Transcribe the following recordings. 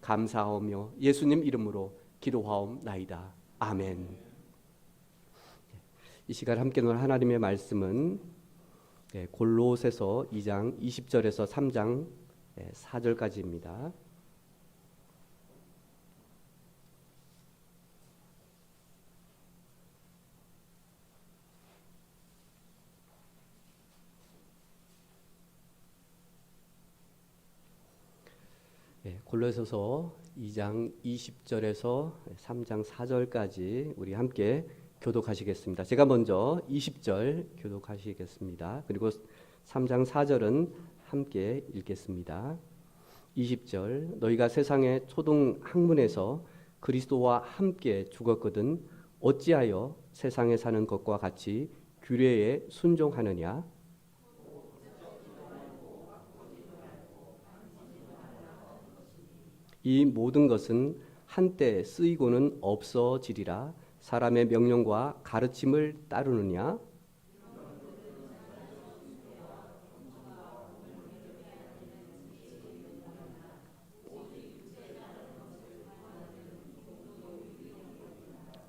감사하며 예수님 이름으로 기도하옵나이다. 아멘. 이 시간 함께 놓은 하나님의 말씀은 골로새서 2장 20절에서 3장 4절까지입니다. 골로새서 2장 20절에서 3장 4절까지 우리 함께 교독하시겠습니다. 제가 먼저 20절 교독하시겠습니다. 그리고 3장 4절은 함께 읽겠습니다. 20절 너희가 세상의 초등 학문에서 그리스도와 함께 죽었거든 어찌하여 세상에 사는 것과 같이 규례에 순종하느냐? 이 모든 것은 한때 쓰이고는 없어지리라. 사람의 명령과 가르침을 따르느냐?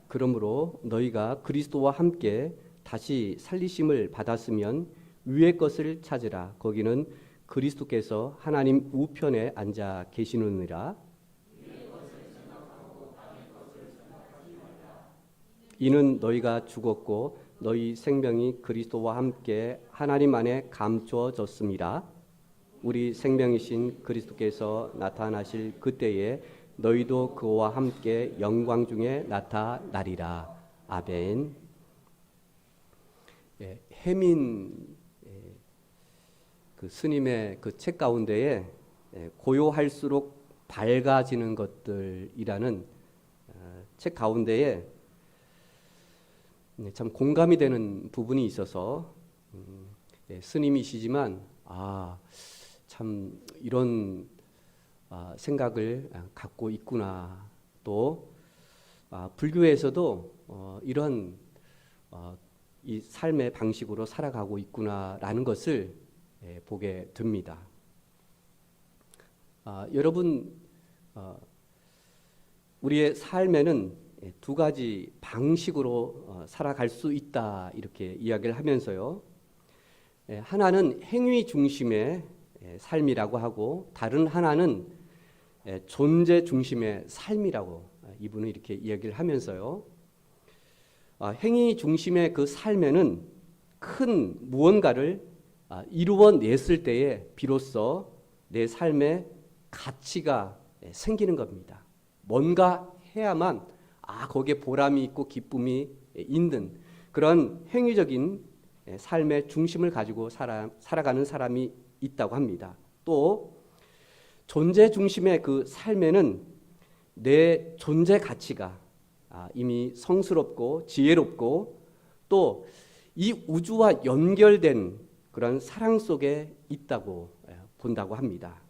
그러므로 너희가 그리스도와 함께 다시 살리심을 받았으면 위의 것을 찾으라. 거기는 그리스도께서 하나님 우편에 앉아 계시느니라. 이는 너희가 죽었고 너희 생명이 그리스도와 함께 하나님 안에 감추어졌습니다. 우리 생명이신 그리스도께서 나타나실 그때에 너희도 그와 함께 영광 중에 나타나리라. 아멘. 해민 그 스님의 그 책 가운데에 고요할수록 밝아지는 것들이라는 책 가운데에 참 공감이 되는 부분이 있어서 스님이시지만 참 이런 생각을 갖고 있구나. 또 불교에서도 이런 이 삶의 방식으로 살아가고 있구나라는 것을 보게 됩니다. 여러분 우리의 삶에는 두 가지 방식으로 살아갈 수 있다 이렇게 이야기를 하면서요. 하나는 행위 중심의 삶이라고 하고 다른 하나는 존재 중심의 삶이라고 이분은 이렇게 이야기를 하면서요. 행위 중심의 그 삶에는 큰 무언가를 이루어냈을 때에 비로소 내 삶의 가치가 생기는 겁니다. 뭔가 해야만 거기에 보람이 있고 기쁨이 있는 그런 행위적인 삶의 중심을 가지고 살아가는 사람이 있다고 합니다. 또 존재 중심의 그 삶에는 내 존재 가치가 이미 성스럽고 지혜롭고 또 이 우주와 연결된 그런 사랑 속에 있다고 본다고 합니다.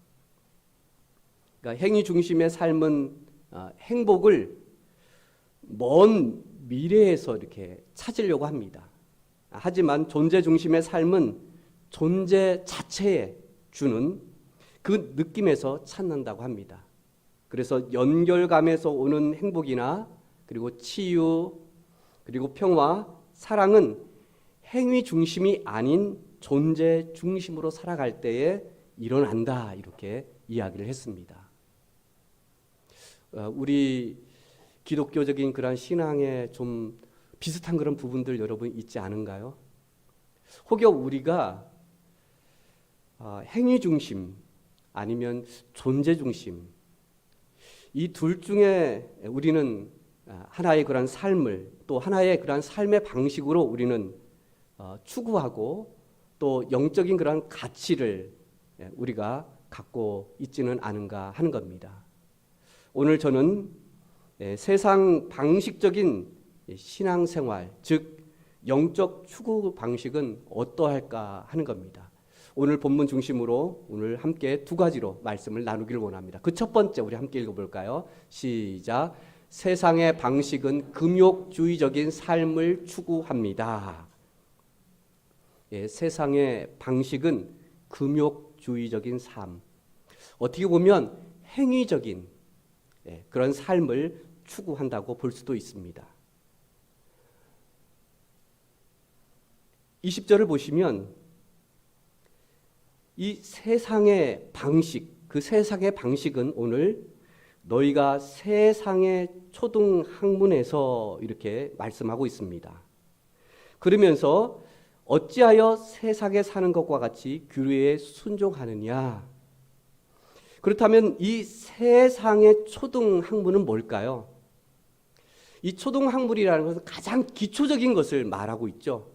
그러니까 행위 중심의 삶은 행복을 먼 미래에서 이렇게 찾으려고 합니다. 하지만 존재 중심의 삶은 존재 자체에 주는 그 느낌에서 찾는다고 합니다. 그래서 연결감에서 오는 행복이나 그리고 치유 그리고 평화, 사랑은 행위 중심이 아닌 존재 중심으로 살아갈 때에 일어난다 이렇게 이야기를 했습니다. 우리 기독교적인 그런 신앙에 좀 비슷한 그런 부분들 여러분 있지 않은가요? 혹여 우리가 행위 중심 아니면 존재 중심 이 둘 중에 우리는 하나의 그런 삶을 또 하나의 그런 삶의 방식으로 우리는 추구하고 또 영적인 그런 가치를 우리가 갖고 있지는 않은가 하는 겁니다. 오늘 저는 세상 방식적인 신앙생활, 즉 영적 추구 방식은 어떠할까 하는 겁니다. 오늘 본문 중심으로 오늘 함께 두 가지로 말씀을 나누기를 원합니다. 그 첫 번째 우리 함께 읽어볼까요? 시작. 세상의 방식은 금욕주의적인 삶을 추구합니다. 세상의 방식은 금욕주의적인 삶. 어떻게 보면 행위적인 그런 삶을 추구한다고 볼 수도 있습니다. 20절을 보시면 이 세상의 방식, 그 세상의 방식은 오늘 너희가 세상의 초등학문에서 이렇게 말씀하고 있습니다. 그러면서 어찌하여 세상에 사는 것과 같이 규례에 순종하느냐? 그렇다면 이 세상의 초등학문은 뭘까요? 이 초등학문이라는 것은 가장 기초적인 것을 말하고 있죠.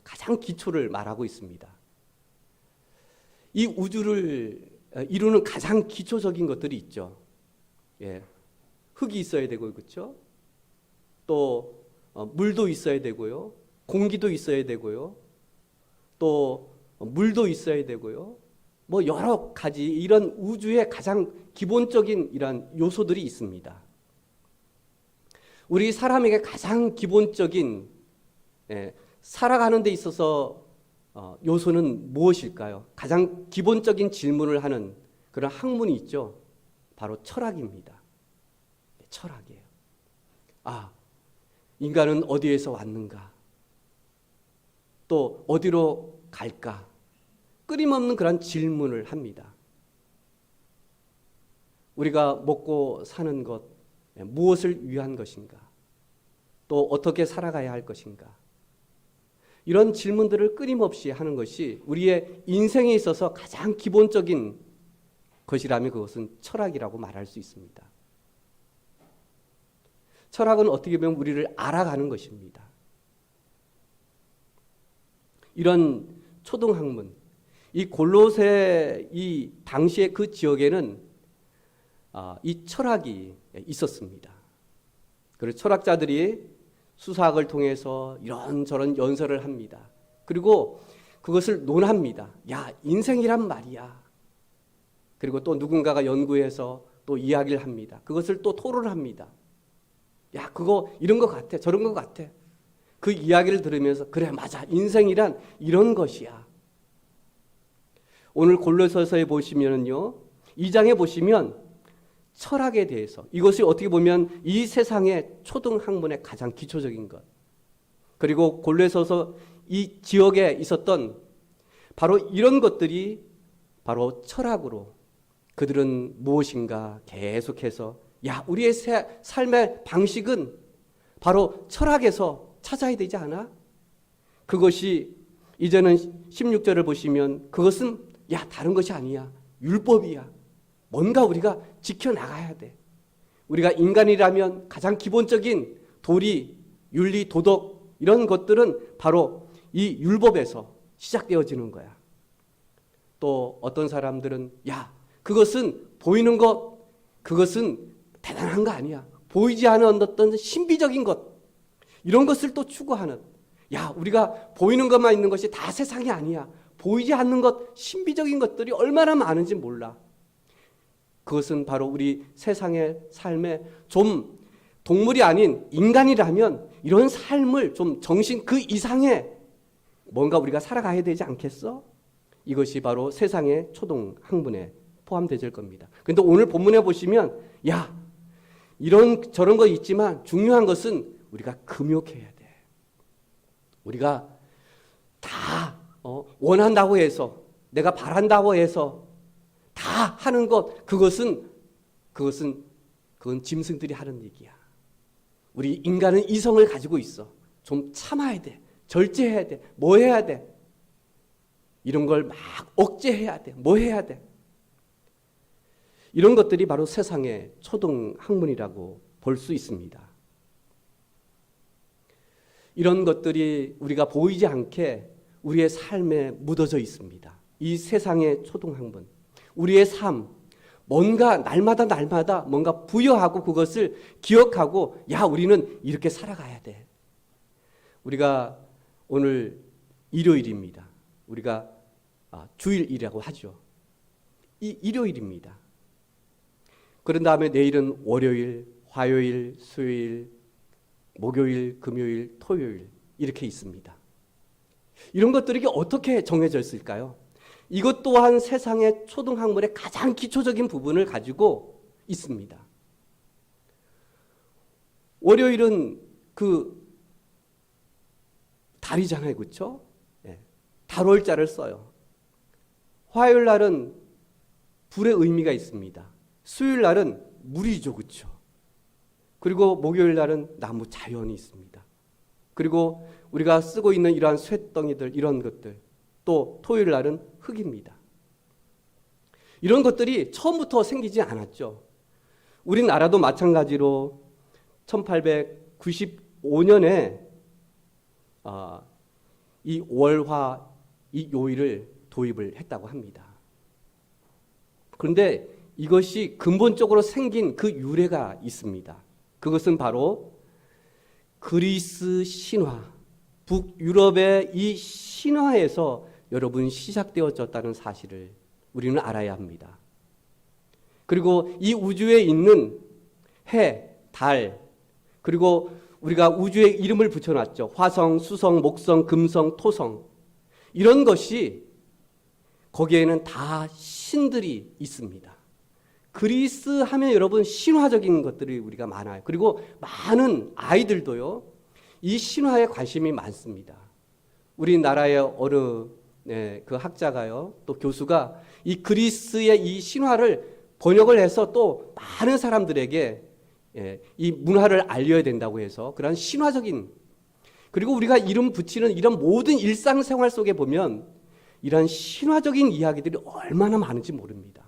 가장 기초를 말하고 있습니다. 이 우주를 이루는 가장 기초적인 것들이 있죠. 흙이 있어야 되고, 그렇죠? 또 물도 있어야 되고요. 공기도 있어야 되고요. 또 물도 있어야 되고요. 뭐 여러 가지 이런 우주의 가장 기본적인 이런 요소들이 있습니다. 우리 사람에게 가장 기본적인 살아가는 데 있어서 요소는 무엇일까요? 가장 기본적인 질문을 하는 그런 학문이 있죠. 바로 철학입니다. 철학이에요. 인간은 어디에서 왔는가? 또 어디로 갈까? 끊임없는 그런 질문을 합니다. 우리가 먹고 사는 것, 무엇을 위한 것인가? 또 어떻게 살아가야 할 것인가? 이런 질문들을 끊임없이 하는 것이 우리의 인생에 있어서 가장 기본적인 것이라면 그것은 철학이라고 말할 수 있습니다. 철학은 어떻게 보면 우리를 알아가는 것입니다. 이런 초등학문, 이 골로새 이 당시의 그 지역에는 이 철학이 있었습니다. 그래서 철학자들이 수사학을 통해서 이런저런 연설을 합니다. 그리고 그것을 논합니다. 야, 인생이란 말이야. 그리고 또 누군가가 연구해서 또 이야기를 합니다. 그것을 또 토론합니다. 야, 그거 이런 것 같아. 저런 것 같아. 그 이야기를 들으면서 그래, 맞아. 인생이란 이런 것이야. 오늘 골로새서에 보시면요. 2장에 보시면 철학에 대해서 이것이 어떻게 보면 이 세상의 초등학문의 가장 기초적인 것. 그리고 골로새서 이 지역에 있었던 바로 이런 것들이 바로 철학으로 그들은 무엇인가 계속해서 우리의 삶의 방식은 바로 철학에서 찾아야 되지 않아? 그것이 이제는 16절을 보시면 그것은 다른 것이 아니야. 율법이야. 뭔가 우리가 지켜나가야 돼. 우리가 인간이라면 가장 기본적인 도리, 윤리, 도덕 이런 것들은 바로 이 율법에서 시작되어지는 거야. 또 어떤 사람들은 그것은 보이는 것, 그것은 대단한 거 아니야. 보이지 않은 어떤 신비적인 것 이런 것을 또 추구하는 우리가 보이는 것만 있는 것이 다 세상이 아니야. 보이지 않는 것, 신비적인 것들이 얼마나 많은지 몰라. 그것은 바로 우리 세상의 삶에 좀 동물이 아닌 인간이라면 이런 삶을 좀 정신 그 이상의 뭔가 우리가 살아가야 되지 않겠어? 이것이 바로 세상의 초등학문에 포함되질 겁니다. 그런데 오늘 본문에 보시면 이런 저런 거 있지만 중요한 것은 우리가 금욕해야 돼. 우리가 다 원한다고 해서 내가 바란다고 해서 다 하는 것 그건 짐승들이 하는 얘기야. 우리 인간은 이성을 가지고 있어. 좀 참아야 돼. 절제해야 돼. 뭐 해야 돼? 이런 걸 막 억제해야 돼. 뭐 해야 돼? 이런 것들이 바로 세상의 초등학문이라고 볼 수 있습니다. 이런 것들이 우리가 보이지 않게 우리의 삶에 묻어져 있습니다. 이 세상의 초등학문. 우리의 삶, 뭔가 날마다 뭔가 부여하고 그것을 기억하고 우리는 이렇게 살아가야 돼. 우리가 오늘 일요일입니다. 우리가 주일이라고 하죠. 이 일요일입니다. 그런 다음에 내일은 월요일, 화요일, 수요일, 목요일, 금요일, 토요일 이렇게 있습니다. 이런 것들이 어떻게 정해져 있을까요? 이것 또한 세상의 초등학문의 가장 기초적인 부분을 가지고 있습니다. 월요일은 그 달이잖아요, 그렇죠? 예, 달월자를 써요. 화요일 날은 불의 의미가 있습니다. 수요일 날은 물이죠, 그렇죠? 그리고 목요일 날은 나무 자연이 있습니다. 그리고 우리가 쓰고 있는 이러한 쇳덩이들, 이런 것들, 또 토요일 날은 흙입니다. 이런 것들이 처음부터 생기지 않았죠. 우리나라도 마찬가지로 1895년에 이 월화 이 요일을 도입을 했다고 합니다. 그런데 이것이 근본적으로 생긴 그 유래가 있습니다. 그것은 바로 그리스 신화, 북유럽의 이 신화에서 여러분 시작되어졌다는 사실을 우리는 알아야 합니다. 그리고 이 우주에 있는 해, 달, 그리고 우리가 우주에 이름을 붙여놨죠. 화성, 수성, 목성, 금성, 토성. 이런 것이 거기에는 다 신들이 있습니다. 그리스 하면 여러분 신화적인 것들이 우리가 많아요. 그리고 많은 아이들도요, 이 신화에 관심이 많습니다. 우리나라의 어느 그 학자가요, 또 교수가 이 그리스의 이 신화를 번역을 해서 또 많은 사람들에게 이 문화를 알려야 된다고 해서 그런 신화적인, 그리고 우리가 이름 붙이는 이런 모든 일상생활 속에 보면 이런 신화적인 이야기들이 얼마나 많은지 모릅니다.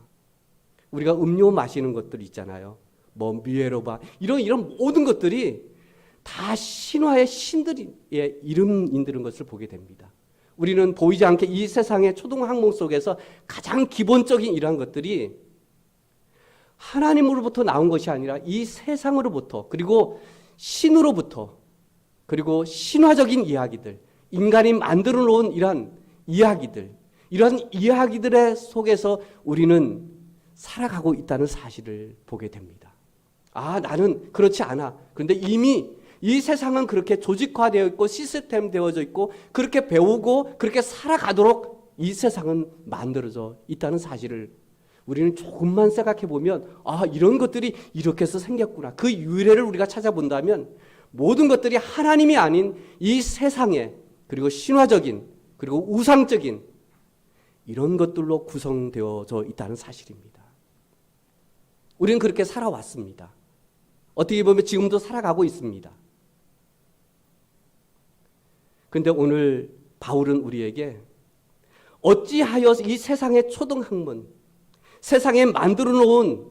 우리가 음료 마시는 것들 있잖아요. 뭐 미에로바 이런 모든 것들이 다 신화의 신들의 이름인 것을 보게 됩니다. 우리는 보이지 않게 이 세상의 초등학문 속에서 가장 기본적인 이러한 것들이 하나님으로부터 나온 것이 아니라 이 세상으로부터, 그리고 신으로부터, 그리고 신화적인 이야기들, 인간이 만들어 놓은 이러한 이야기들, 이러한 이야기들의 속에서 우리는 살아가고 있다는 사실을 보게 됩니다. 아, 나는 그렇지 않아. 그런데 이미 이 세상은 그렇게 조직화되어 있고 시스템 되어져 있고 그렇게 배우고 그렇게 살아가도록 이 세상은 만들어져 있다는 사실을 우리는 조금만 생각해 보면, 아, 이런 것들이 이렇게 해서 생겼구나. 그 유래를 우리가 찾아본다면 모든 것들이 하나님이 아닌 이 세상에, 그리고 신화적인, 그리고 우상적인 이런 것들로 구성되어져 있다는 사실입니다. 우리는 그렇게 살아왔습니다. 어떻게 보면 지금도 살아가고 있습니다. 그런데 오늘 바울은 우리에게 어찌하여 이 세상의 초등학문, 세상에 만들어 놓은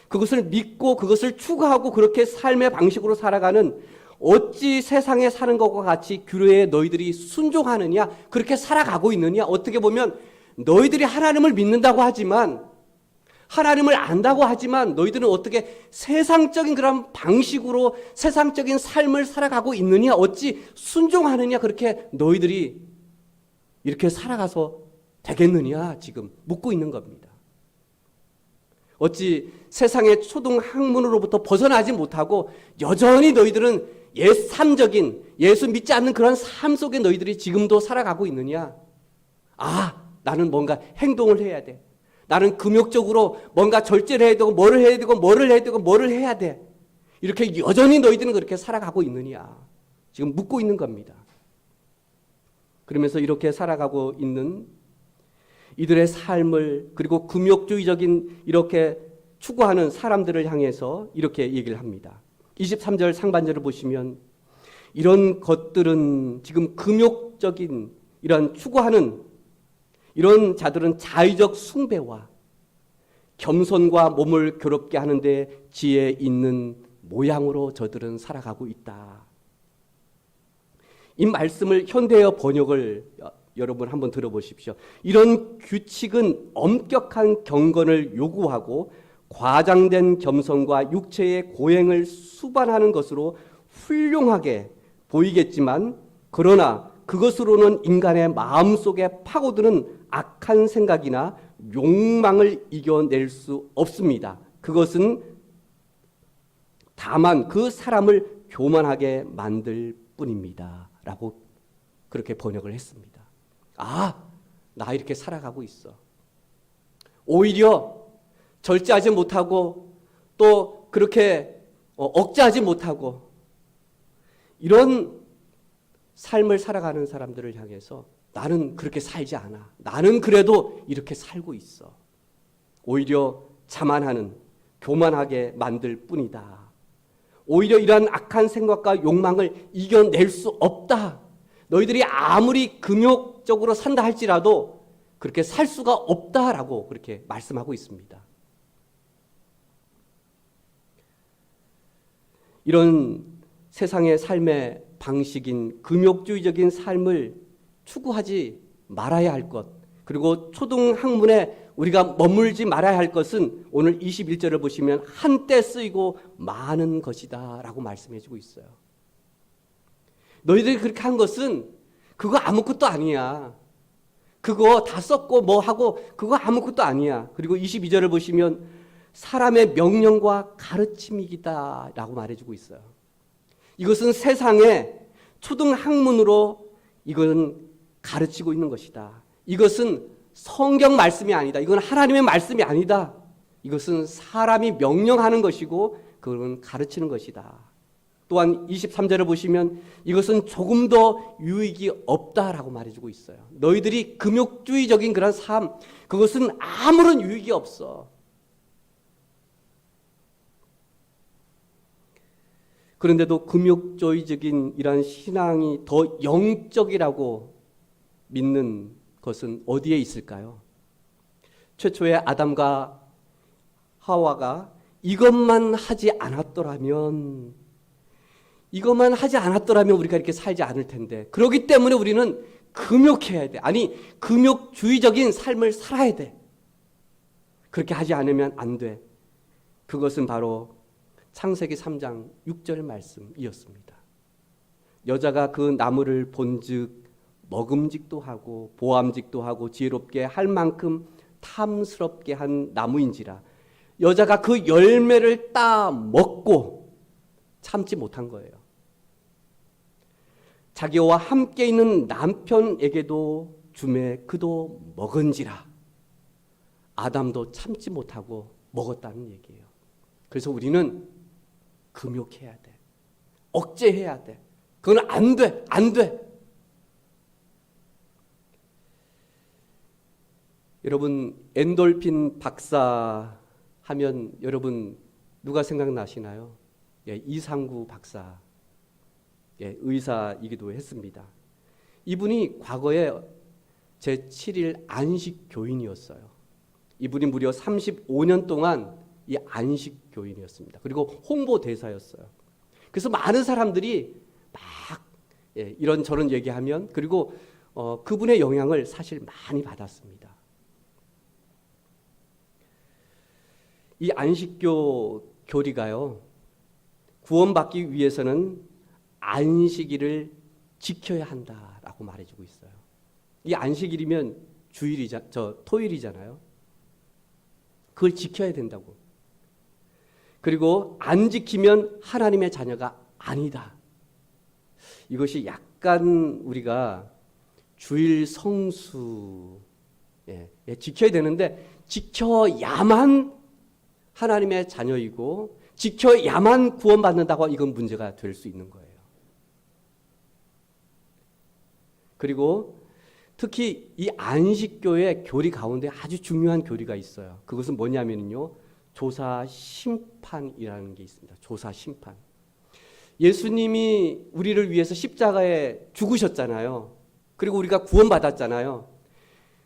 그것을 믿고 그것을 추구하고 그렇게 삶의 방식으로 살아가는, 어찌 세상에 사는 것과 같이 규례에 너희들이 순종하느냐, 그렇게 살아가고 있느냐. 어떻게 보면 너희들이 하나님을 믿는다고 하지만, 하나님을 안다고 하지만 너희들은 어떻게 세상적인 그런 방식으로 세상적인 삶을 살아가고 있느냐, 어찌 순종하느냐, 그렇게 너희들이 이렇게 살아가서 되겠느냐 지금 묻고 있는 겁니다. 어찌 세상의 초등학문으로부터 벗어나지 못하고 여전히 너희들은 옛삶적인, 예수 믿지 않는 그런 삶 속에 너희들이 지금도 살아가고 있느냐. 아, 나는 뭔가 행동을 해야 돼. 나는 금욕적으로 뭔가 절제를 해야 되고 뭐를 해야 되고 뭐를 해야 되고 뭐를 해야 돼. 이렇게 여전히 너희들은 그렇게 살아가고 있느냐 지금 묻고 있는 겁니다. 그러면서 이렇게 살아가고 있는 이들의 삶을, 그리고 금욕주의적인 이렇게 추구하는 사람들을 향해서 이렇게 얘기를 합니다. 23절 상반절을 보시면 이런 것들은 지금 금욕적인 이런 추구하는 이런 자들은 자의적 숭배와 겸손과 몸을 괴롭게 하는데 지혜 있는 모양으로 저들은 살아가고 있다. 이 말씀을 현대어 번역을 여러분 한번 들어보십시오. 이런 규칙은 엄격한 경건을 요구하고 과장된 겸손과 육체의 고행을 수반하는 것으로 훌륭하게 보이겠지만, 그러나 그것으로는 인간의 마음속에 파고드는 악한 생각이나 욕망을 이겨낼 수 없습니다. 그것은 다만 그 사람을 교만하게 만들 뿐입니다. 라고 그렇게 번역을 했습니다. 아, 나 이렇게 살아가고 있어. 오히려 절제하지 못하고 또 그렇게 억제하지 못하고 이런 삶을 살아가는 사람들을 향해서 나는 그렇게 살지 않아. 나는 그래도 이렇게 살고 있어. 오히려 자만하는, 교만하게 만들 뿐이다. 오히려 이러한 악한 생각과 욕망을 이겨낼 수 없다. 너희들이 아무리 금욕적으로 산다 할지라도 그렇게 살 수가 없다라고 그렇게 말씀하고 있습니다. 이런 세상의 삶의 방식인 금욕주의적인 삶을 추구하지 말아야 할 것, 그리고 초등학문에 우리가 머물지 말아야 할 것은 오늘 21절을 보시면 한때 쓰이고 많은 것이다 라고 말씀해 주고 있어요. 너희들이 그렇게 한 것은 그거 아무것도 아니야. 그거 다 썼고 뭐 하고 그거 아무것도 아니야. 그리고 22절을 보시면 사람의 명령과 가르침이기다 라고 말해주고 있어요. 이것은 세상의 초등학문으로 이것은 가르치고 있는 것이다. 이것은 성경 말씀이 아니다. 이건 하나님의 말씀이 아니다. 이것은 사람이 명령하는 것이고 그건 가르치는 것이다. 또한 23절을 보시면 이것은 조금 더 유익이 없다라고 말해주고 있어요. 너희들이 금욕주의적인 그런 삶, 그것은 아무런 유익이 없어. 그런데도 금욕주의적인 이러한 신앙이 더 영적이라고 믿는 것은 어디에 있을까요? 최초의 아담과 하와가 이것만 하지 않았더라면 우리가 이렇게 살지 않을 텐데, 그렇기 때문에 우리는 금욕해야 돼. 아니, 금욕주의적인 삶을 살아야 돼. 그렇게 하지 않으면 안 돼. 그것은 바로 창세기 3장 6절 말씀이었습니다. 여자가 그 나무를 본즉 먹음직도 하고 보암직도 하고 지혜롭게 할 만큼 탐스럽게 한 나무인지라. 여자가 그 열매를 따 먹고 참지 못한 거예요. 자기와 함께 있는 남편에게도 주매 그도 먹은지라. 아담도 참지 못하고 먹었다는 얘기예요. 그래서 우리는 금욕해야 돼. 억제해야 돼. 그건 안 돼. 안 돼. 여러분, 엔돌핀 박사 하면 여러분 누가 생각나시나요? 예, 이상구 박사. 예, 의사이기도 했습니다. 이분이 과거에 제7일 안식 교인이었어요. 이분이 무려 35년 동안 이 안식 교인이었습니다. 그리고 홍보대사였어요. 그래서 많은 사람들이 막 이런저런 얘기하면, 그리고 그분의 영향을 사실 많이 받았습니다. 이 안식교 교리가요, 구원받기 위해서는 안식일을 지켜야 한다라고 말해주고 있어요. 이 안식일이면 토요일이잖아요. 그걸 지켜야 된다고. 그리고 안 지키면 하나님의 자녀가 아니다. 이것이 약간 우리가 주일 성수 지켜야 되는데, 지켜야만 하나님의 자녀이고 지켜야만 구원받는다고, 이건 문제가 될 수 있는 거예요. 그리고 특히 이 안식교의 교리 가운데 아주 중요한 교리가 있어요. 그것은 뭐냐면요, 조사 심판이라는 게 있습니다. 조사 심판. 예수님이 우리를 위해서 십자가에 죽으셨잖아요. 그리고 우리가 구원받았잖아요.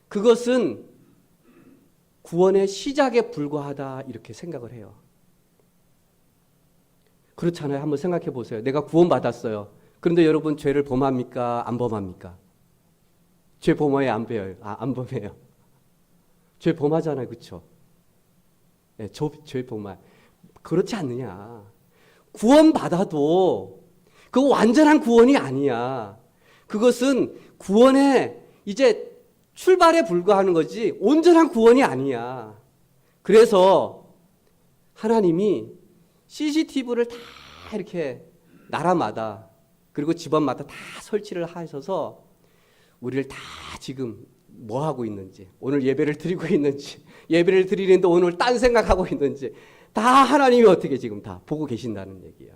그것은 구원의 시작에 불과하다, 이렇게 생각을 해요. 그렇잖아요. 한번 생각해 보세요. 내가 구원받았어요. 그런데 여러분, 죄를 범합니까? 안 범합니까? 죄 범해요? 안 범해요? 안 범해요. 죄 범하잖아요. 그렇죠? 네, 죄 범해. 그렇지 않느냐. 구원받아도 그거 완전한 구원이 아니야. 그것은 구원의 이제 출발에 불과하는 거지 온전한 구원이 아니야. 그래서 하나님이 CCTV를 다 이렇게 나라마다, 그리고 집안마다 다 설치를 하셔서 우리를 다 지금 뭐 하고 있는지, 오늘 예배를 드리고 있는지, 예배를 드리는데 오늘 딴 생각하고 있는지 다 하나님이 어떻게 지금 다 보고 계신다는 얘기예요.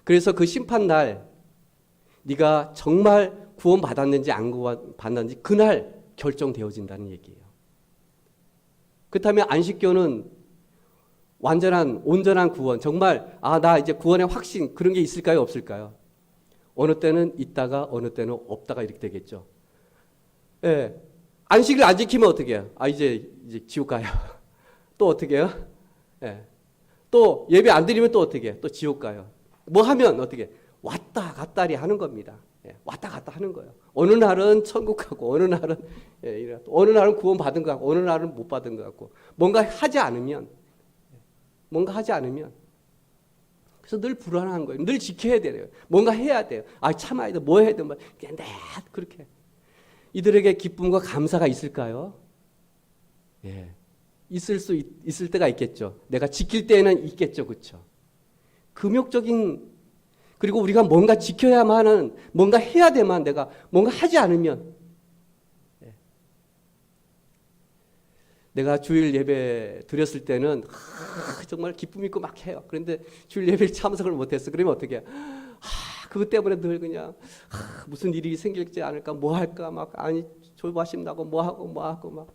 그래서 그 심판 날 네가 정말 구원받았는지 안 구원받았는지 그날 결정되어진다는 얘기예요. 그렇다면 안식교는 완전한 온전한 구원, 정말 나 이제 구원의 확신 그런 게 있을까요, 없을까요? 어느 때는 있다가 어느 때는 없다가 이렇게 되겠죠. 예. 안식을 안 지키면 어떻게 해요? 이제 지옥 가요. 또 어떻게 해요? 예. 또 예배 안 드리면 또 어떻게 해요? 또 지옥 가요. 뭐 하면 어떻게 해요? 왔다 갔다리 하는 겁니다. 예. 왔다 갔다 하는 거예요. 어느 날은 천국 가고 어느 날은 어느 날은 구원 받은 것 같고 어느 날은 못 받은 것 같고 뭔가 하지 않으면 그래서 늘 불안한 거예요. 늘 지켜야 돼요. 뭔가 해야 돼요. 참아야 돼. 뭐 해야 돼. 그냥 그렇게. 이들에게 기쁨과 감사가 있을까요? 예. 있을 때가 있겠죠. 내가 지킬 때에는 있겠죠. 그렇죠? 금욕적인 그리고 우리가 뭔가 지켜야만 하는 뭔가 해야 되만 내가 뭔가 하지 않으면 내가 주일 예배 드렸을 때는 정말 기쁨 있고 막 해요. 그런데 주일 예배를 참석을 못했어. 그러면 어떻게 해요? 그것 때문에 늘 그냥 무슨 일이 생길지 않을까 뭐 할까 막 조바심 나고 뭐 하고 막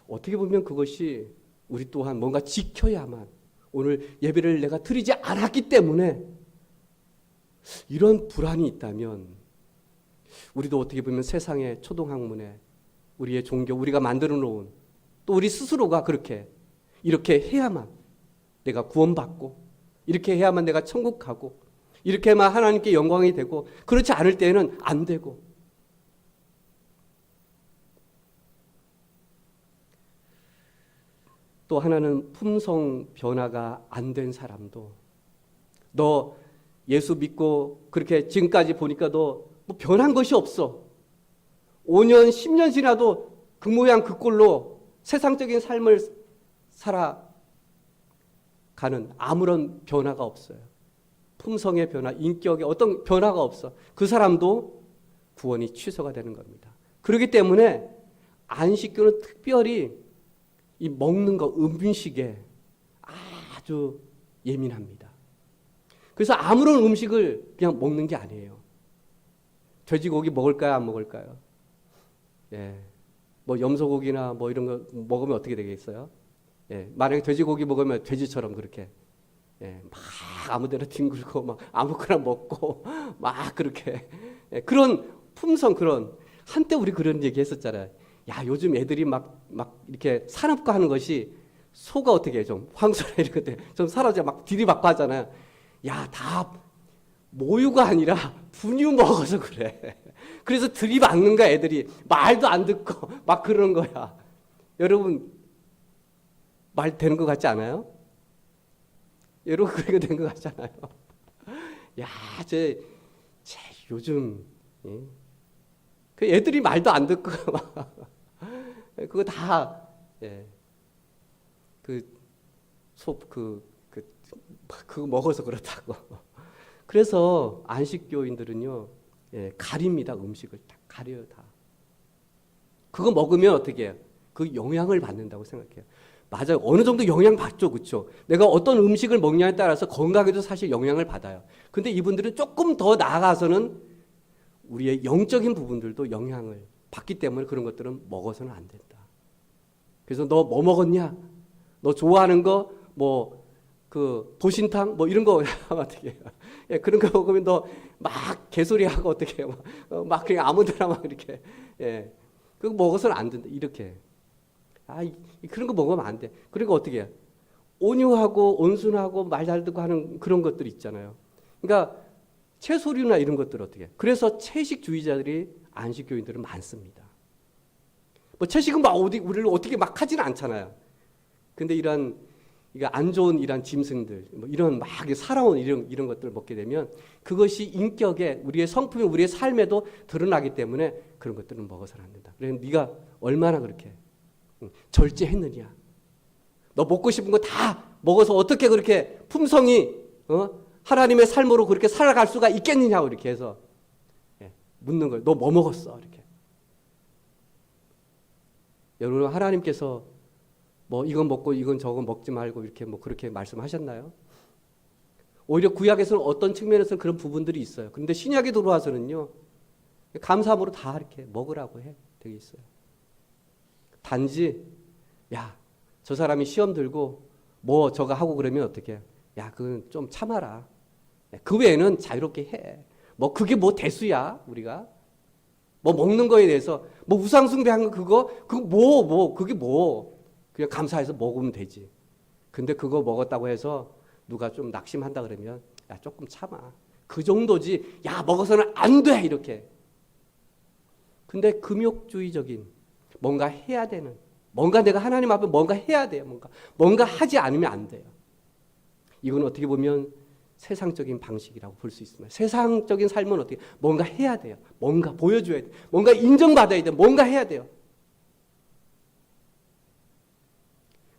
어떻게 보면 그것이 우리 또한 뭔가 지켜야만 오늘 예배를 내가 드리지 않았기 때문에 이런 불안이 있다면 우리도 어떻게 보면 세상의 초등학문에 우리의 종교 우리가 만들어 놓은 또 우리 스스로가 이렇게 해야만 내가 구원받고 이렇게 해야만 내가 천국 가고 이렇게 해야만 하나님께 영광이 되고 그렇지 않을 때에는 안 되고 또 하나는 품성 변화가 안 된 사람도 너 예수 믿고 그렇게 지금까지 보니까 너 뭐 변한 것이 없어. 5년, 10년 지나도 그 모양 그 꼴로 세상적인 삶을 살아가는 아무런 변화가 없어요. 품성의 변화, 인격의 어떤 변화가 없어. 그 사람도 구원이 취소가 되는 겁니다. 그렇기 때문에 안식교는 특별히 이 먹는 거, 음식에 아주 예민합니다. 그래서 아무런 음식을 그냥 먹는 게 아니에요. 돼지고기 먹을까요? 안 먹을까요? 예. 뭐 염소고기나 뭐 이런 거 먹으면 어떻게 되겠어요? 예. 만약에 돼지고기 먹으면 돼지처럼 그렇게 막 아무데나 뒹굴고 막 아무거나 먹고 막 그렇게 그런 품성 그런 한때 우리 그런 얘기 했었잖아요. 야, 요즘 애들이 막 이렇게 산업화 하는 것이 소가 어떻게 해? 좀 황소나 이런 것들 좀 사라져 막 들이받고 하잖아요. 야, 다 모유가 아니라 분유 먹어서 그래. 그래서 들이받는 거야, 애들이. 말도 안 듣고 막 그러는 거야. 여러분, 말 되는 것 같지 않아요? 여러분, 그렇게 된 것 같잖아요. 야, 요즘, 그 애들이 말도 안 듣고 막 그거 다, 그거 먹어서 그렇다고. 그래서 안식교인들은요, 가립니다. 음식을 다 가려요, 다. 그거 먹으면 어떻게 해요? 그 영향을 받는다고 생각해요. 맞아요. 어느 정도 영향 받죠, 그렇죠? 내가 어떤 음식을 먹냐에 따라서 건강에도 사실 영향을 받아요. 근데 이분들은 조금 더 나아가서는 우리의 영적인 부분들도 영향을 받기 때문에 그런 것들은 먹어서는 안 된다. 그래서 너 뭐 먹었냐? 너 좋아하는 거, 보신탕, 이런 거 어떻게 해요? 그런 거 먹으면 너 막 개소리하고 어떻게 해요? 막 그냥 아무 데나 막 이렇게, 그거 먹어서는 안 된다. 이렇게. 그런 거 먹으면 안 돼. 그러니까 어떻게 해요? 온유하고 온순하고 말 잘 듣고 하는 그런 것들 있잖아요. 그러니까 채소류나 이런 것들 어떻게 해요? 그래서 채식주의자들이 안식교인들은 많습니다. 채식은 우리를 어떻게 막 하지는 않잖아요. 근데 안 좋은 이런 짐승들, 이런 막 살아온 이런 것들을 먹게 되면 그것이 인격에, 우리의 성품에, 우리의 삶에도 드러나기 때문에 그런 것들은 먹어서는 안 된다. 그래서 네가 얼마나 그렇게 절제했느냐. 너 먹고 싶은 거 다 먹어서 어떻게 그렇게 품성이, 하나님의 삶으로 그렇게 살아갈 수가 있겠느냐고 이렇게 해서 묻는 거예요. 너 뭐 먹었어? 이렇게. 여러분, 하나님께서 이건 먹고 이건 저건 먹지 말고 이렇게 그렇게 말씀하셨나요? 오히려 구약에서는 어떤 측면에서는 그런 부분들이 있어요. 그런데 신약에 들어와서는요, 감사함으로 다 이렇게 먹으라고 되어 있어요. 단지, 야, 저 사람이 시험 들고 뭐 저거 하고 그러면 어떻게? 야, 그건 좀 참아라. 그 외에는 자유롭게 해. 뭐 그게 뭐 대수야, 우리가? 뭐 먹는 거에 대해서 뭐 우상숭배한 거 그게 뭐 그냥 감사해서 먹으면 되지. 근데 그거 먹었다고 해서 누가 좀 낙심한다 그러면 야, 조금 참아. 그 정도지. 야, 먹어서는 안 돼. 이렇게. 근데 금욕주의적인 뭔가 해야 되는, 뭔가 내가 하나님 앞에 뭔가 해야 돼요. 뭔가 하지 않으면 안 돼요. 이건 어떻게 보면 세상적인 방식이라고 볼 수 있습니다. 세상적인 삶은 어떻게 뭔가 해야 돼요. 뭔가 보여줘야 돼요. 뭔가 인정받아야 돼요. 뭔가 해야 돼요.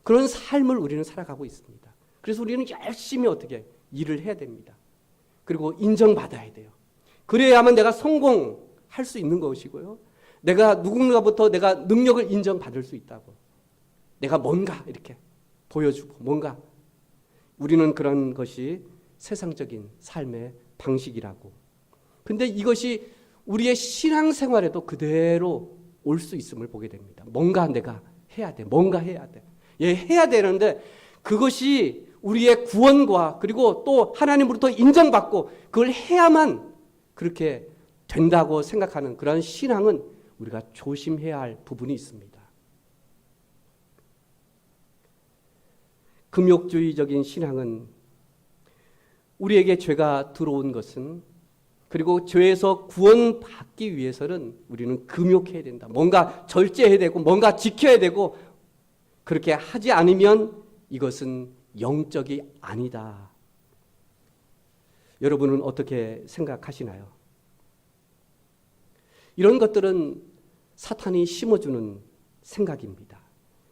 그런 삶을 우리는 살아가고 있습니다. 그래서 우리는 열심히 어떻게 일을 해야 됩니다. 그리고 인정받아야 돼요. 그래야만 내가 성공할 수 있는 것이고요. 내가 누군가부터 내가 능력을 인정받을 수 있다고. 내가 뭔가 이렇게 보여주고 뭔가. 우리는 그런 것이 세상적인 삶의 방식이라고. 근데 이것이 우리의 신앙생활에도 그대로 올 수 있음을 보게 됩니다. 뭔가 내가 해야 돼. 뭔가 해야 돼. 예, 해야 되는데 그것이 우리의 구원과 그리고 또 하나님으로부터 인정받고 그걸 해야만 그렇게 된다고 생각하는 그런 신앙은 우리가 조심해야 할 부분이 있습니다. 금욕주의적인 신앙은 우리에게 죄가 들어온 것은 그리고 죄에서 구원받기 위해서는 우리는 금욕해야 된다. 뭔가 절제해야 되고 뭔가 지켜야 되고 그렇게 하지 않으면 이것은 영적이 아니다. 여러분은 어떻게 생각하시나요? 이런 것들은 사탄이 심어주는 생각입니다.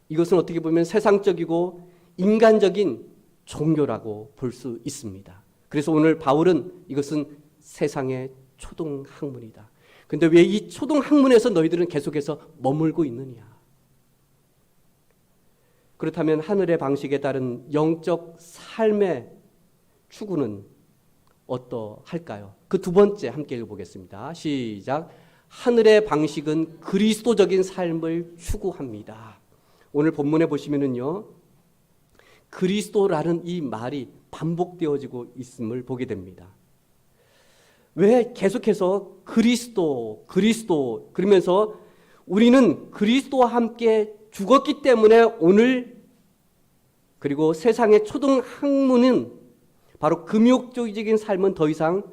이것은 어떻게 보면 세상적이고 인간적인 종교라고 볼 수 있습니다. 그래서 오늘 바울은 이것은 세상의 초등학문이다. 그런데 왜 이 초등학문에서 너희들은 계속해서 머물고 있느냐? 그렇다면 하늘의 방식에 따른 영적 삶의 추구는 어떠할까요? 그 두 번째 함께 읽어보겠습니다. 시작. 하늘의 방식은 그리스도적인 삶을 추구합니다. 오늘 본문에 보시면은요, 그리스도라는 이 말이 반복되어지고 있음을 보게 됩니다. 왜 계속해서 그리스도 그러면서 우리는 그리스도와 함께 죽었기 때문에 오늘 그리고 세상의 초등학문은 바로 금욕주의적인 삶은 더 이상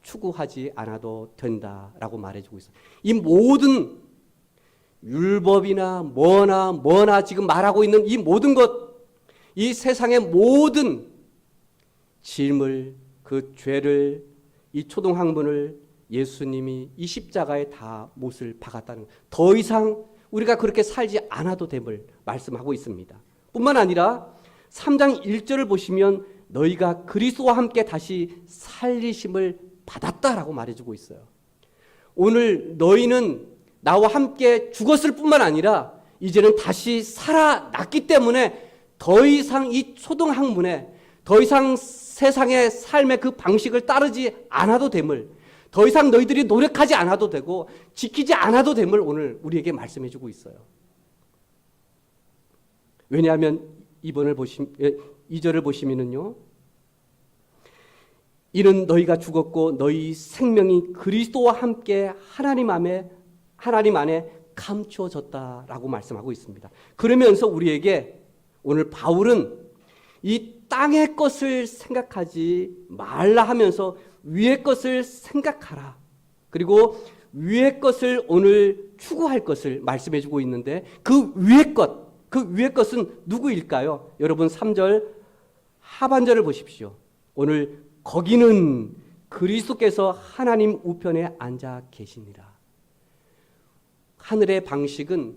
추구하지 않아도 된다라고 말해주고 있어요. 이 모든 율법이나 뭐나 지금 말하고 있는 이 모든 것, 이 세상의 모든 짐을, 그 죄를, 이 초등학문을 예수님이 이 십자가에 다 못을 박았다는 거예요. 더 이상 우리가 그렇게 살지 않아도 됨을 말씀하고 있습니다. 뿐만 아니라 3장 1절을 보시면 너희가 그리스도와 함께 다시 살리심을 받았다라고 말해주고 있어요. 오늘 너희는 나와 함께 죽었을 뿐만 아니라 이제는 다시 살아났기 때문에 더 이상 이 초등학문에 더 이상 세상의 삶의 그 방식을 따르지 않아도 됨을, 더 이상 너희들이 노력하지 않아도 되고 지키지 않아도 됨을 오늘 우리에게 말씀해 주고 있어요. 왜냐하면 2절을 보시면은요, 이는 너희가 죽었고 너희 생명이 그리스도와 함께 하나님 안에 감추어졌다라고 말씀하고 있습니다. 그러면서 우리에게 오늘 바울은 이 땅의 것을 생각하지 말라 하면서 위의 것을 생각하라. 그리고 위의 것을 오늘 추구할 것을 말씀해 주고 있는데 그 위의 것은 누구일까요? 여러분 3절 하반절을 보십시오. 오늘 거기는 그리스도께서 하나님 우편에 앉아 계시니라. 하늘의 방식은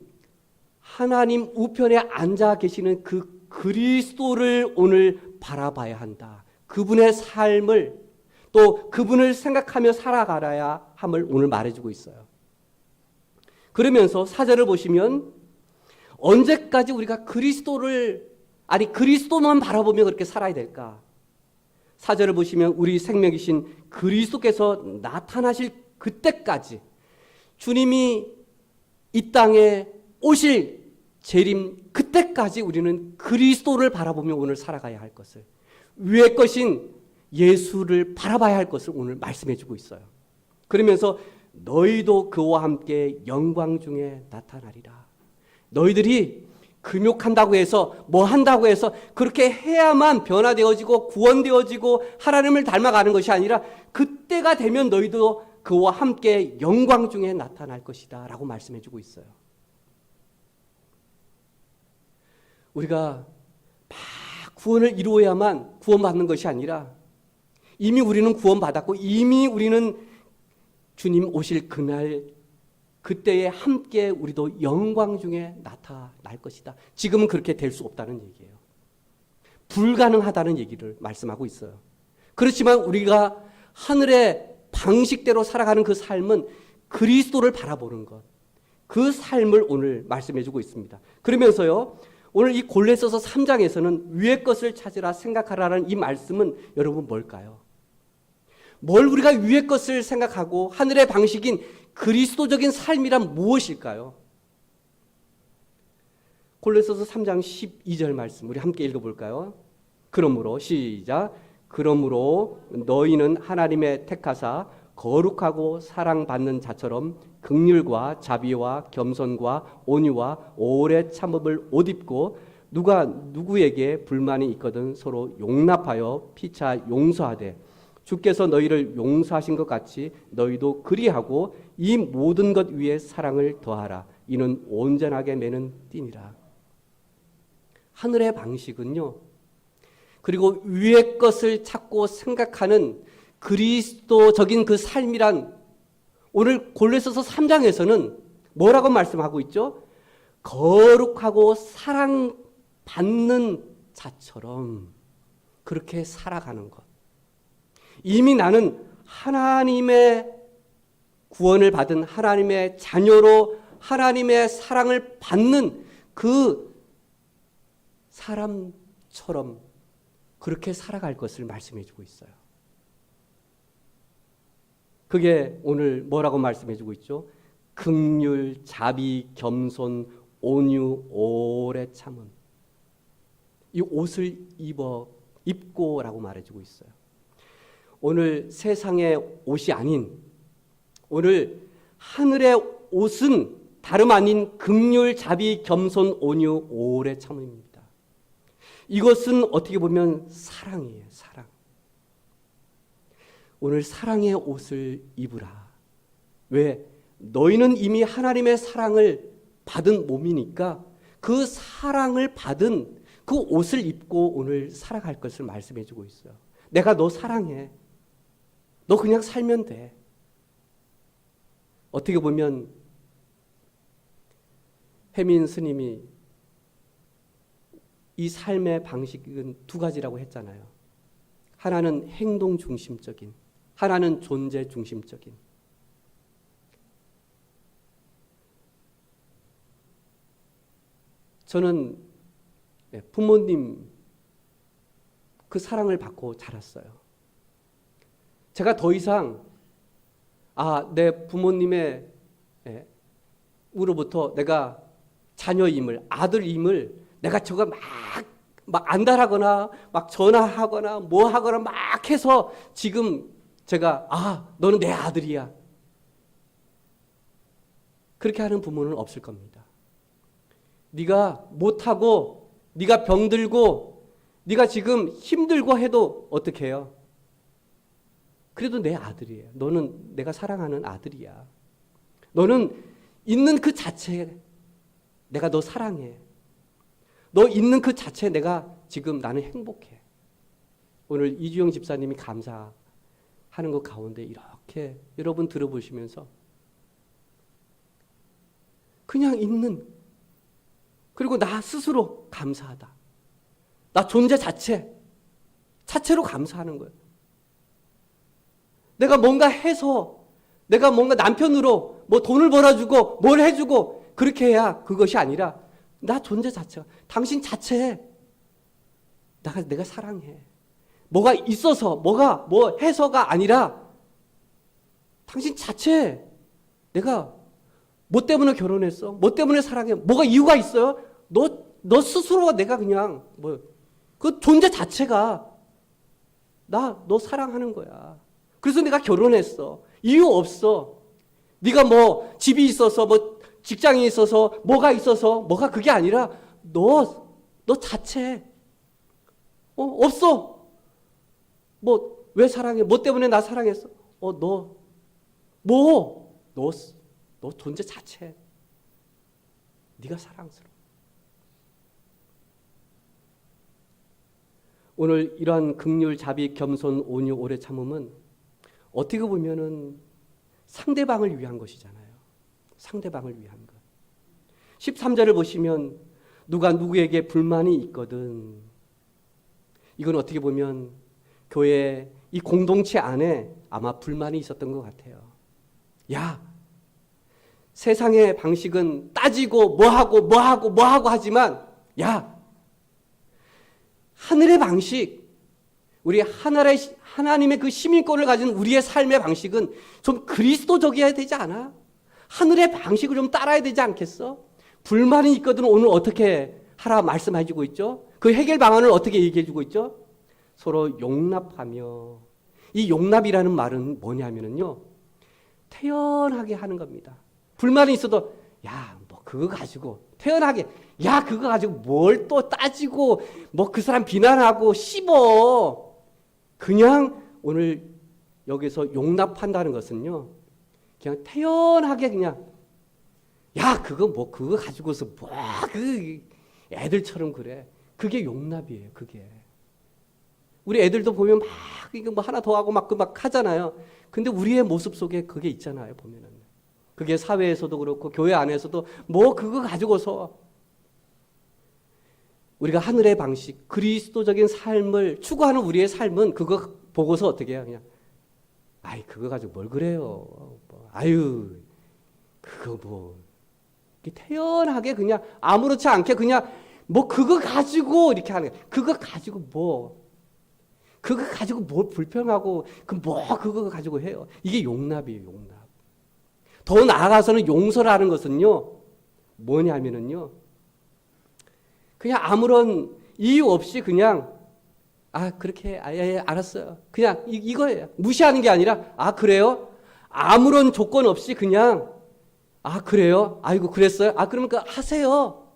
하나님 우편에 앉아 계시는 그 그리스도를 오늘 바라봐야 한다. 그분의 삶을 또 그분을 생각하며 살아가야 함을 오늘 말해주고 있어요. 그러면서 4절을 보시면 언제까지 우리가 그리스도만 바라보며 그렇게 살아야 될까? 4절을 보시면 우리 생명이신 그리스도께서 나타나실 그때까지, 주님이 이 땅에 오실 재림 그때까지 우리는 그리스도를 바라보며 오늘 살아가야 할 것을, 위의 것인 예수를 바라봐야 할 것을 오늘 말씀해 주고 있어요. 그러면서 너희도 그와 함께 영광 중에 나타나리라. 너희들이 금욕한다고 해서 뭐 한다고 해서 그렇게 해야만 변화되어지고 구원되어지고 하나님을 닮아가는 것이 아니라 그때가 되면 너희도 그와 함께 영광 중에 나타날 것이다 라고 말씀해 주고 있어요. 우리가 막 구원을 이루어야만 구원받는 것이 아니라 이미 우리는 구원받았고 이미 우리는 주님 오실 그날 그때에 함께 우리도 영광 중에 나타날 것이다. 지금은 그렇게 될 수 없다는 얘기예요. 불가능하다는 얘기를 말씀하고 있어요. 그렇지만 우리가 하늘의 방식대로 살아가는 그 삶은 그리스도를 바라보는 것, 그 삶을 오늘 말씀해 주고 있습니다. 그러면서요, 오늘 이 골로새서 3장에서는 위의 것을 찾으라 생각하라는 이 말씀은 여러분 뭘까요? 뭘 우리가 위의 것을 생각하고 하늘의 방식인 그리스도적인 삶이란 무엇일까요? 골로새서 3장 12절 말씀 우리 함께 읽어볼까요? 그러므로 시작. 그러므로 너희는 하나님의 택하사 거룩하고 사랑받는 자처럼 긍휼과 자비와 겸손과 온유와 오래 참음을 옷 입고 누가 누구에게 불만이 있거든 서로 용납하여 피차 용서하되 주께서 너희를 용서하신 것 같이 너희도 그리하고 이 모든 것 위에 사랑을 더하라. 이는 온전하게 매는 띠니라. 하늘의 방식은요, 그리고 위의 것을 찾고 생각하는 그리스도적인 그 삶이란 오늘 골로새서 3장에서는 뭐라고 말씀하고 있죠? 거룩하고 사랑받는 자처럼 그렇게 살아가는 것. 이미 나는 하나님의 구원을 받은 하나님의 자녀로 하나님의 사랑을 받는 그 사람처럼 그렇게 살아갈 것을 말씀해 주고 있어요. 그게 오늘 뭐라고 말씀해 주고 있죠? 긍휼, 자비, 겸손, 온유, 오래 참음. 이 옷을 입고라고 말해주고 있어요. 오늘 세상의 옷이 아닌 오늘 하늘의 옷은 다름 아닌 긍휼, 자비, 겸손, 온유, 오래 참음입니다. 이것은 어떻게 보면 사랑이에요. 사랑. 오늘 사랑의 옷을 입으라. 왜? 너희는 이미 하나님의 사랑을 받은 몸이니까 그 사랑을 받은 그 옷을 입고 오늘 살아갈 것을 말씀해 주고 있어요. 내가 너 사랑해. 너 그냥 살면 돼. 어떻게 보면 혜민 스님이 이 삶의 방식은 두 가지라고 했잖아요. 하나는 행동 중심적인, 하나는 존재 중심적인. 저는 부모님 그 사랑을 받고 자랐어요. 제가 더 이상 내 부모님의 으로부터 내가 자녀임을, 아들임을 내가 저거 막 안달하거나 막 전화하거나 뭐 하거나 막 해서 지금 제가 너는 내 아들이야. 그렇게 하는 부모는 없을 겁니다. 네가 못하고 네가 병들고 네가 지금 힘들고 해도 어떻게 해요? 그래도 내 아들이에요. 너는 내가 사랑하는 아들이야. 너는 있는 그 자체에 내가 너 사랑해. 너 있는 그 자체에 내가 지금 나는 행복해. 오늘 이주영 집사님이 감사하는 것 가운데 이렇게 여러분 들어보시면서 그냥 있는, 그리고 나 스스로 감사하다. 나 존재 자체로 감사하는 거예요. 내가 뭔가 해서, 내가 뭔가 남편으로 뭐 돈을 벌어주고 뭘 해주고 그렇게 해야 그것이 아니라 나 존재 자체가, 당신 자체에 내가 사랑해. 뭐가 있어서, 뭐가 뭐 해서가 아니라 당신 자체 내가 뭐 때문에 결혼했어? 뭐 때문에 사랑해? 뭐가 이유가 있어요? 너 스스로가 내가 그냥 그 존재 자체가 너 사랑하는 거야. 그래서 내가 결혼했어. 이유 없어. 네가 뭐 집이 있어서 뭐 직장이 있어서 뭐가 있어서 뭐가 그게 아니라 너 자체 없어. 뭐 왜 사랑해? 뭐 때문에 나 사랑했어? 너 존재 자체. 네가 사랑스러워. 오늘 이러한 긍휼, 자비, 겸손, 온유, 오래 참음은 어떻게 보면은 상대방을 위한 것이잖아요. 상대방을 위한 것. 13절을 보시면 누가 누구에게 불만이 있거든. 이건 어떻게 보면 교회 이 공동체 안에 아마 불만이 있었던 것 같아요. 야, 세상의 방식은 따지고 뭐하고 하지만 야, 하늘의 방식, 우리 하나님의 그 시민권을 가진 우리의 삶의 방식은 좀 그리스도적이어야 되지 않아? 하늘의 방식을 좀 따라야 되지 않겠어? 불만이 있거든 오늘 어떻게 하라 말씀해주고 있죠? 그 해결 방안을 어떻게 얘기해주고 있죠? 서로 용납하며, 이 용납이라는 말은 뭐냐면요, 태연하게 하는 겁니다. 불만이 있어도 야, 뭐 그거 가지고 태연하게, 야, 그거 가지고 뭘 또 따지고 뭐 그 사람 비난하고 씹어. 그냥 오늘 여기서 용납한다는 것은요, 그냥 태연하게 그냥 야, 그거 가지고서 뭐 그 애들처럼 그래. 그게 용납이에요. 그게. 우리 애들도 보면 막 이거 뭐 하나 더 하고 막 하잖아요. 근데 우리의 모습 속에 그게 있잖아요. 보면은. 그게 사회에서도 그렇고 교회 안에서도 뭐 그거 가지고서 우리가 하늘의 방식, 그리스도적인 삶을 추구하는 우리의 삶은 그거 보고서 어떻게 해요? 그냥 아이 그거 가지고 뭘 그래요? 아유 그거 뭐 태연하게 그냥 아무렇지 않게 그냥 뭐 그거 가지고 이렇게 하는 거예요. 그거 가지고 뭘 불평하고 그거 가지고 해요. 이게 용납이에요. 용납. 더 나아가서는 용서라는 것은요, 뭐냐면은요, 그냥 아무런 이유 없이 그냥, 그렇게, 알았어요. 그냥 이거예요. 무시하는 게 아니라, 그래요? 아무런 조건 없이 그냥, 그래요? 아이고, 그랬어요? 그러면 하세요.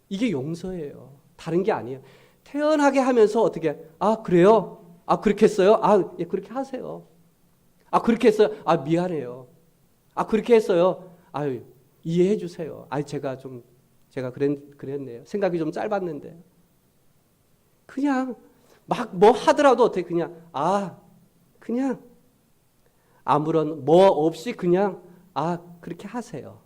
이게 용서예요. 다른 게 아니에요. 태연하게 하면서 어떻게, 그래요? 그렇게 했어요? 예, 그렇게 하세요. 그렇게 했어요? 미안해요. 그렇게 했어요. 이해해 주세요. 제가 그랬네요. 생각이 좀 짧았는데. 그냥, 막 뭐 하더라도 어떻게 그냥, 그냥, 아무런 뭐 없이 그냥, 그렇게 하세요.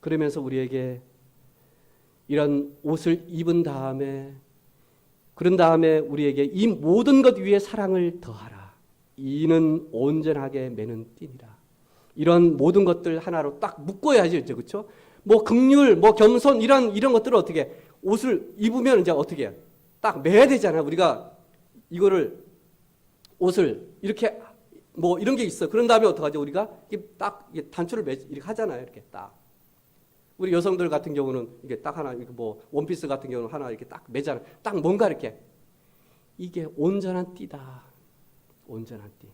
그러면서 우리에게 이런 옷을 입은 다음에, 그런 다음에 우리에게 이 모든 것 위에 사랑을 더하라. 이는 온전하게 매는 띠니라. 이런 모든 것들 하나로 딱 묶어야지, 그렇죠? 뭐 긍휼, 뭐 겸손 이런 것들을 어떻게 옷을 입으면 이제 어떻게 딱 매야 되잖아요. 우리가 이거를 옷을 이렇게 뭐 이런 게 있어. 그런 다음에 어떡하죠? 우리가 딱 단추를 이렇게 하잖아요. 이렇게 딱. 우리 여성들 같은 경우는 이게 딱 하나, 이렇게 뭐 원피스 같은 경우는 하나 이렇게 딱 매잖아요. 딱 뭔가 이렇게 이게 온전한 띠다. 온전한 띠.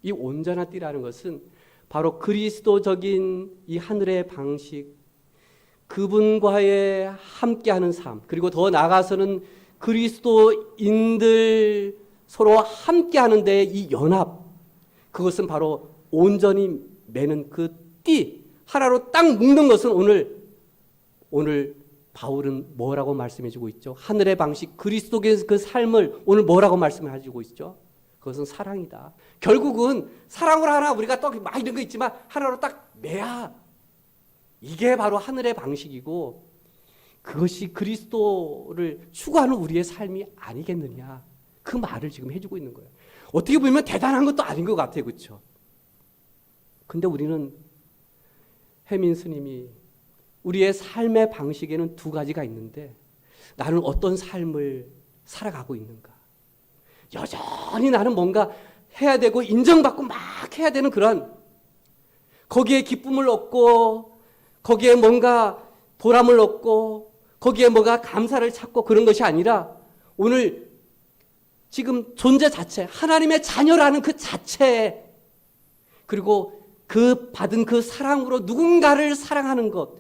이 온전한 띠라는 것은 바로 그리스도적인 이 하늘의 방식, 그분과의 함께하는 삶, 그리고 더 나아가서는 그리스도인들 서로 함께하는 데 이 연합, 그것은 바로 온전히 매는 그 띠, 하나로 딱 묶는 것은 오늘 바울은 뭐라고 말씀해주고 있죠? 하늘의 방식, 그리스도의 그 삶을 오늘 뭐라고 말씀해주고 있죠? 그것은 사랑이다. 결국은 사랑으로 하나 우리가 또 막 이런 거 있지만 하나로 딱 매야. 이게 바로 하늘의 방식이고 그것이 그리스도를 추구하는 우리의 삶이 아니겠느냐. 그 말을 지금 해주고 있는 거예요. 어떻게 보면 대단한 것도 아닌 것 같아요. 그렇죠? 근데 우리는 혜민 스님이 우리의 삶의 방식에는 두 가지가 있는데 나는 어떤 삶을 살아가고 있는가? 여전히 나는 뭔가 해야 되고 인정받고 막 해야 되는 그런, 거기에 기쁨을 얻고 거기에 뭔가 보람을 얻고 거기에 뭔가 감사를 찾고 그런 것이 아니라 오늘 지금 존재 자체, 하나님의 자녀라는 그 자체에, 그리고 그 받은 그 사랑으로 누군가를 사랑하는 것,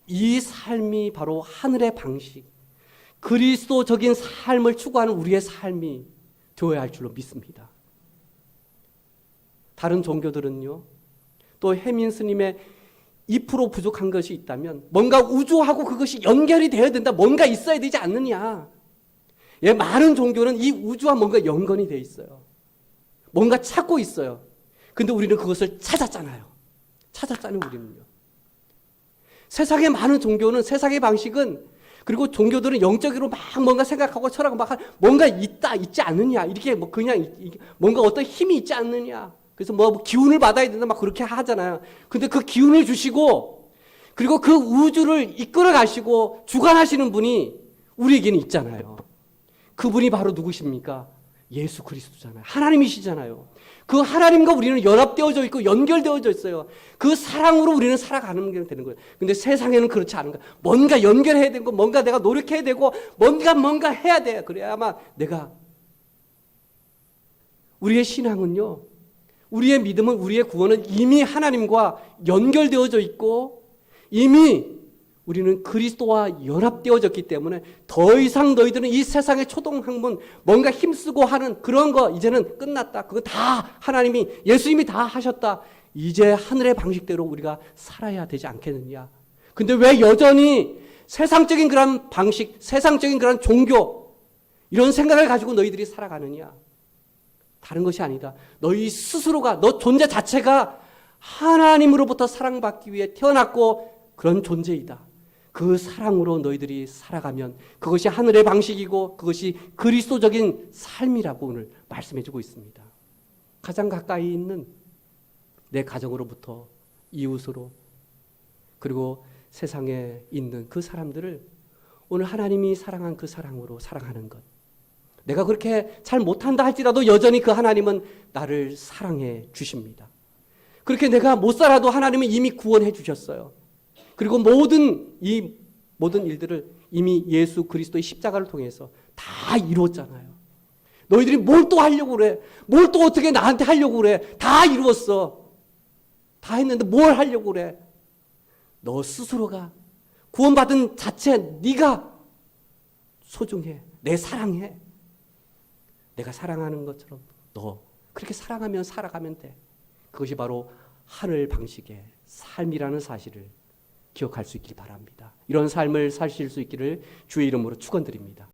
이 삶이 바로 하늘의 방식, 그리스도적인 삶을 추구하는 우리의 삶이 되어야 할 줄로 믿습니다. 다른 종교들은요, 또 혜민 스님의 2% 부족한 것이 있다면 뭔가 우주하고 그것이 연결이 되어야 된다, 뭔가 있어야 되지 않느냐. 예, 많은 종교는 이 우주와 뭔가 연관이 되어 있어요. 뭔가 찾고 있어요. 근데 우리는 그것을 찾았잖아요. 우리는요. 세상의 많은 종교는, 세상의 방식은, 그리고 종교들은 영적으로 막 뭔가 생각하고 철학을 막 뭔가 있지 않느냐. 이렇게 뭐 그냥 뭔가 어떤 힘이 있지 않느냐. 그래서 뭐 기운을 받아야 된다 막 그렇게 하잖아요. 근데 그 기운을 주시고, 그리고 그 우주를 이끌어 가시고 주관하시는 분이 우리에게는 있잖아요. 그분이 바로 누구십니까? 예수 그리스도잖아요. 하나님이시잖아요. 그 하나님과 우리는 연합되어져 있고 연결되어져 있어요. 그 사랑으로 우리는 살아가는 게 되는 거예요. 근데 세상에는 그렇지 않은 거예요. 뭔가 연결해야 되고, 뭔가 내가 노력해야 되고, 뭔가 해야 돼. 그래야 아마 내가, 우리의 신앙은요, 우리의 믿음은, 우리의 구원은 이미 하나님과 연결되어져 있고 이미 우리는 그리스도와 연합되어졌기 때문에 더 이상 너희들은 이 세상의 초동학문, 뭔가 힘쓰고 하는 그런 거 이제는 끝났다. 그거 다 하나님이, 예수님이 다 하셨다. 이제 하늘의 방식대로 우리가 살아야 되지 않겠느냐. 근데 왜 여전히 세상적인 그런 방식, 세상적인 그런 종교, 이런 생각을 가지고 너희들이 살아가느냐. 다른 것이 아니다. 너희 스스로가, 너 존재 자체가 하나님으로부터 사랑받기 위해 태어났고 그런 존재이다. 그 사랑으로 너희들이 살아가면 그것이 하늘의 방식이고 그것이 그리스도적인 삶이라고 오늘 말씀해주고 있습니다. 가장 가까이 있는 내 가정으로부터 이웃으로, 그리고 세상에 있는 그 사람들을 오늘 하나님이 사랑한 그 사랑으로 사랑하는 것. 내가 그렇게 잘 못한다 할지라도 여전히 그 하나님은 나를 사랑해 주십니다. 그렇게 내가 못 살아도 하나님은 이미 구원해 주셨어요. 그리고 모든 일들을 이미 예수 그리스도의 십자가를 통해서 다 이루었잖아요. 너희들이 뭘 또 하려고 그래? 뭘 또 어떻게 나한테 하려고 그래? 다 이루었어. 다 했는데 뭘 하려고 그래? 너 스스로가 구원받은 자체, 네가 소중해. 내 사랑해. 내가 사랑하는 것처럼 너 그렇게 사랑하면 살아가면 돼. 그것이 바로 하늘 방식의 삶이라는 사실을 기억할 수 있길 바랍니다. 이런 삶을 사실 수 있기를 주의 이름으로 축원드립니다.